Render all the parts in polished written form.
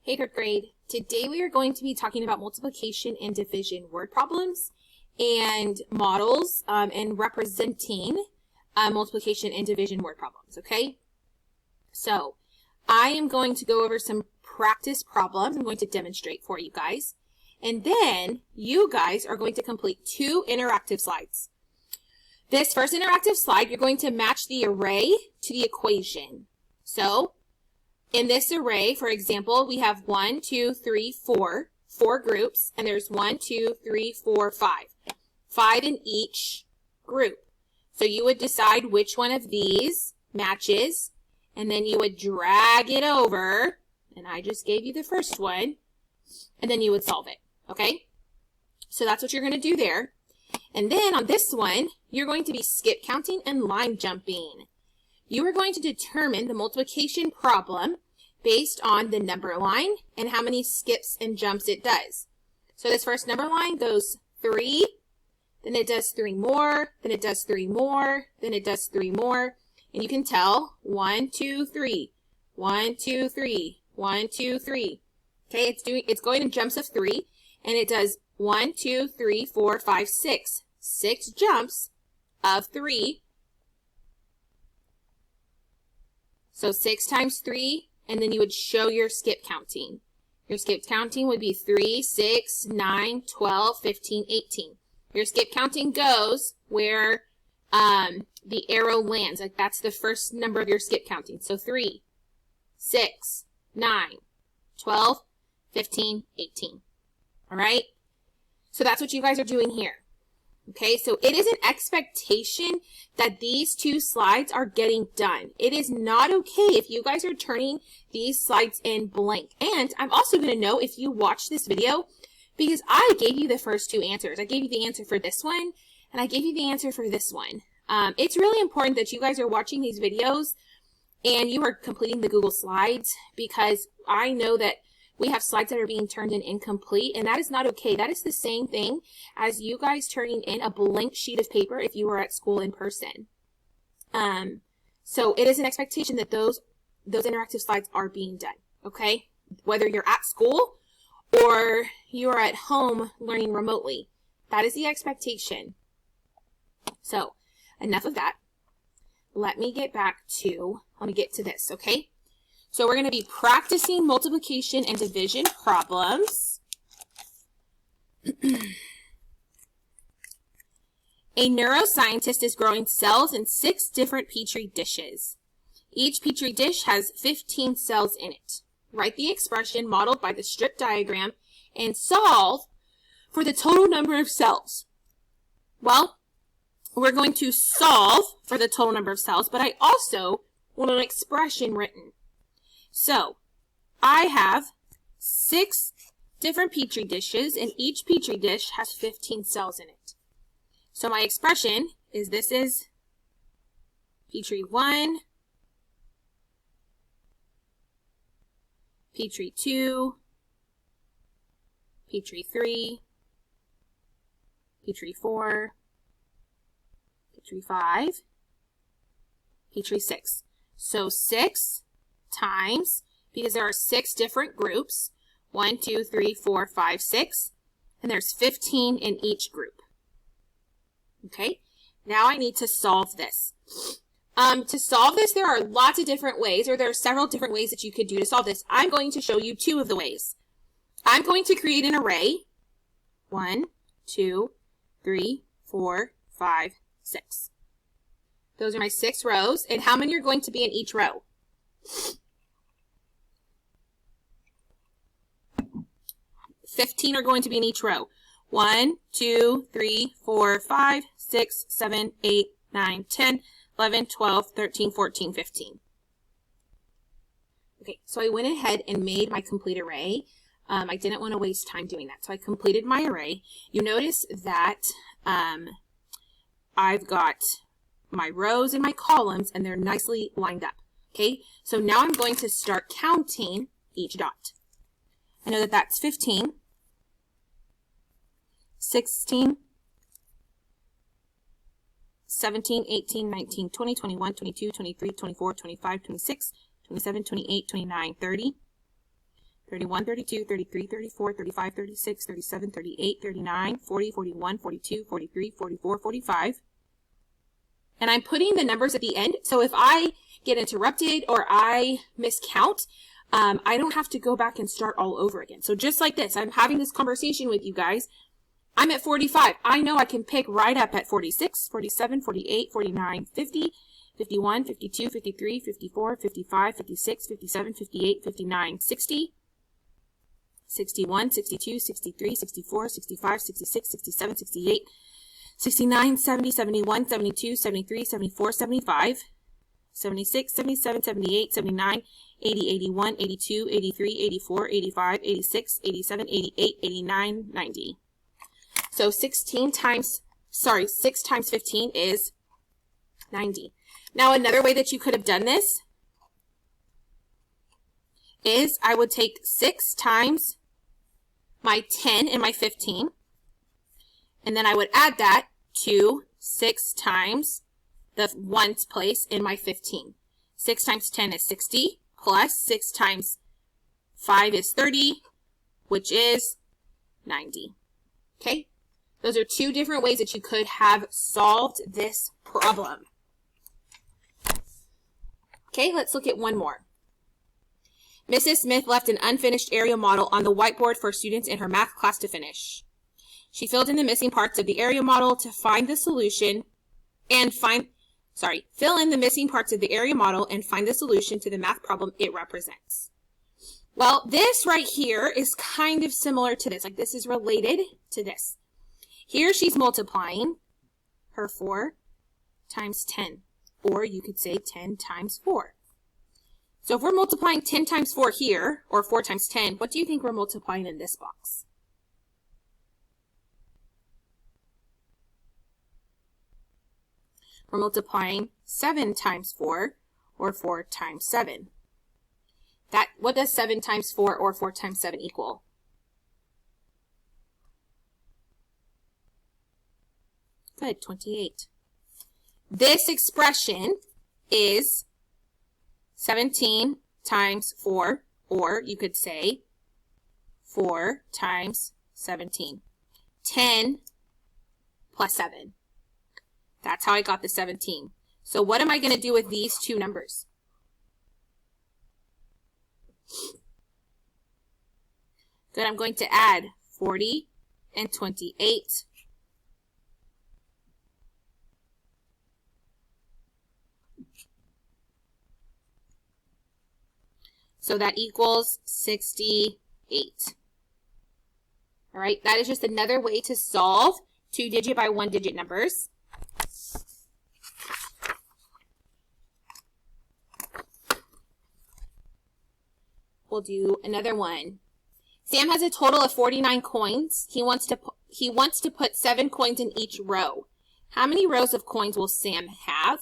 Hey, third grade. Today we are going to be talking about multiplication and division word problems and models and representing multiplication and division word problems, okay? So I am going to go over some practice problems. I'm going to demonstrate for you guys. And then you guys are going to complete 2 interactive slides. This first interactive slide, you're going to match the array to the equation. So in this array, for example, we have 1, 2, 3, 4 groups, and there's 1, 2, 3, 4, 5. 5 in each group. So you would decide which one of these matches, and then you would drag it over, and I just gave you the first one, and then you would solve it, okay? So that's what you're going to do there. And then on this one, you're going to be skip counting and line jumping. You are going to determine the multiplication problem based on the number line and how many skips and jumps it does. So this first number line goes 3, then it does 3 more, then it does 3 more, then it does 3 more. And you can tell 1, 2, 3, 1, 2, 3, 1, 2, 3. Okay, it's going in jumps of 3, and it does 1, 2, 3, 4, 5, 6. 6 jumps of 3. So 6 times 3, and then you would show your skip counting. Your skip counting would be 3, 6, 9, 12, 15, 18. Your skip counting goes where the arrow lands. Like that's the first number of your skip counting. So 3, 6, 9, 12, 15, 18. All right? So that's what you guys are doing here. Okay, so it is an expectation that these 2 slides are getting done. It is not okay if you guys are turning these slides in blank. And I'm also going to know if you watch this video because I gave you the first 2 answers. I gave you the answer for this one, and I gave you the answer for this one. It's really important that you guys are watching these videos and you are completing the Google Slides because I know that we have slides that are being turned in incomplete, and that is not okay. That is the same thing as you guys turning in a blank sheet of paper if you were at school in person. So it is an expectation that those interactive slides are being done, okay? Whether you're at school or you are at home learning remotely, that is the expectation. So enough of that. Let me get to this, okay? So we're going to be practicing multiplication and division problems. A neuroscientist is growing cells in 6 different Petri dishes. Each Petri dish has 15 cells in it. Write the expression modeled by the strip diagram and solve for the total number of cells. Well, we're going to solve for the total number of cells, but I also want an expression written. So, I have 6 different Petri dishes, and each Petri dish has 15 cells in it. So my expression is this is Petri 1, Petri 2, Petri 3, Petri 4, Petri 5, Petri 6. So 6 times, because there are 6 different groups, 1, 2, 3, 4, 5, 6, and there's 15 in each group. Okay, now I need to solve this. To solve this, there are lots of different ways, or there are several different ways that you could do to solve this. I'm going to show you 2 of the ways. I'm going to create an array, 1, 2, 3, 4, 5, 6. Those are my 6 rows, and how many are going to be in each row? 15 are going to be in each row. 1, 2, 3, 4, 5, 6, 7, 8, 9, 10, 11, 12, 13, 14, 15. Okay, so I went ahead and made my complete array. I didn't want to waste time doing that, so I completed my array. You notice that I've got my rows and my columns, and they're nicely lined up. Okay, so now I'm going to start counting each dot. I know that that's 15, 16, 17, 18, 19, 20, 21, 22, 23, 24, 25, 26, 27, 28, 29, 30, 31, 32, 33, 34, 35, 36, 37, 38, 39, 40, 41, 42, 43, 44, 45. And I'm putting the numbers at the end. So if I get interrupted or I miscount, I don't have to go back and start all over again. So just like this, I'm having this conversation with you guys. I'm at 45. I know I can pick right up at 46, 47, 48, 49, 50, 51, 52, 53, 54, 55, 56, 57, 58, 59, 60, 61, 62, 63, 64, 65, 66, 67, 68, 69, 70, 71, 72, 73, 74, 75, 76, 77, 78, 79, 80, 81, 82, 83, 84, 85, 86, 87, 88, 89, 90. So 6 times 15 is 90. Now another way that you could have done this is I would take 6 times my 10 and my 15, and then I would add that to 6 times the ones place in my 15. 6 times 10 is 60, plus 6 times 5 is 30, which is 90. Okay? Those are 2 different ways that you could have solved this problem. Okay, let's look at one more. Mrs. Smith left an unfinished area model on the whiteboard for students in her math class to finish. She filled in the missing parts of the area model to find the solution and fill in the missing parts of the area model and find the solution to the math problem it represents. Well, this right here is kind of similar to this. Like, this is related to this. Here she's multiplying her 4 times 10, or you could say 10 times 4. So if we're multiplying 10 times 4 here, or 4 times 10, what do you think we're multiplying in this box? We're multiplying 7 times 4, or 4 times 7. What does 7 times 4 or 4 times 7 equal? Good, 28. This expression is 17 times 4, or you could say 4 times 17. 10 plus 7. That's how I got the 17. So what am I going to do with these 2 numbers? Good, I'm going to add 40 and 28. So that equals 68. All right, that is just another way to solve 2-digit by 1-digit numbers. We'll do another one. Sam has a total of 49 coins. He wants to put 7 coins in each row. How many rows of coins will Sam have?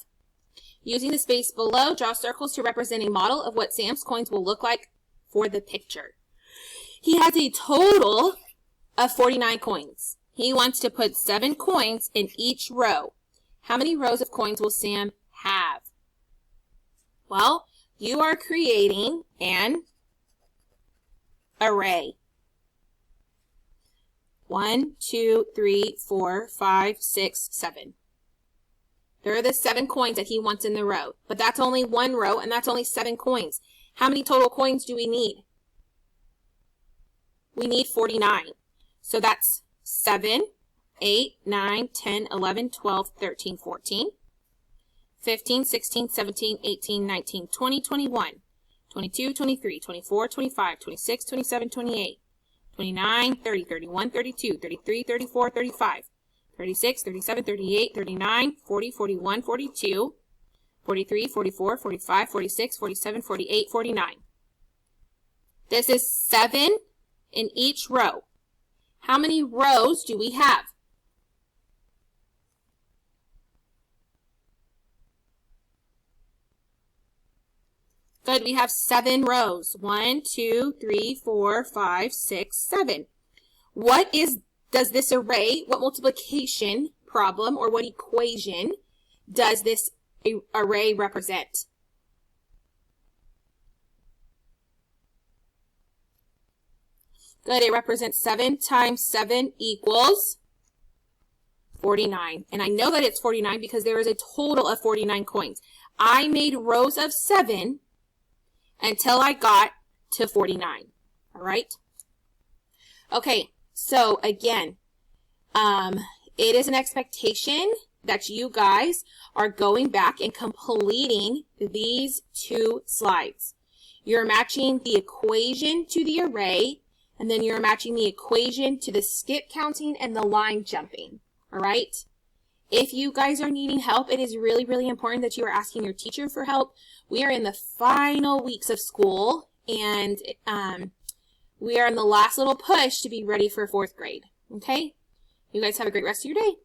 Using the space below, draw circles to represent a model of what Sam's coins will look like for the picture. He has a total of 49 coins. He wants to put 7 coins in each row. How many rows of coins will Sam have? Well, you are creating an array. 1, 2, 3, 4, 5, 6, 7. There are the 7 coins that he wants in the row, but that's only 1 row and that's only 7 coins. How many total coins do we need? We need 49. So that's 7, 8, 9, 10, 11, 12, 13, 14, 15, 16, 17, 18, 19, 20, 21, 22, 23, 24, 25, 26, 27, 28, 29, 30, 31, 32, 33, 34, 35, 36, 37, 38, 39, 40, 41, 42, 43, 44, 45, 46, 47, 48, 49. This is 7 in each row. How many rows do we have? Good, we have 7 rows. 1, 2, 3, 4, 5, 6, 7. Does this array, what multiplication problem or what equation does this array represent? Good, it represents 7 times 7 equals 49. And I know that it's 49 because there is a total of 49 coins. I made rows of 7 until I got to 49. All right? Okay, so again, it is an expectation that you guys are going back and completing these 2 slides. You're matching the equation to the array, and then you're matching the equation to the skip counting and the line jumping. All right? If you guys are needing help, it is really, really important that you are asking your teacher for help. We are in the final weeks of school, and we are in the last little push to be ready for 4th grade. Okay? You guys have a great rest of your day.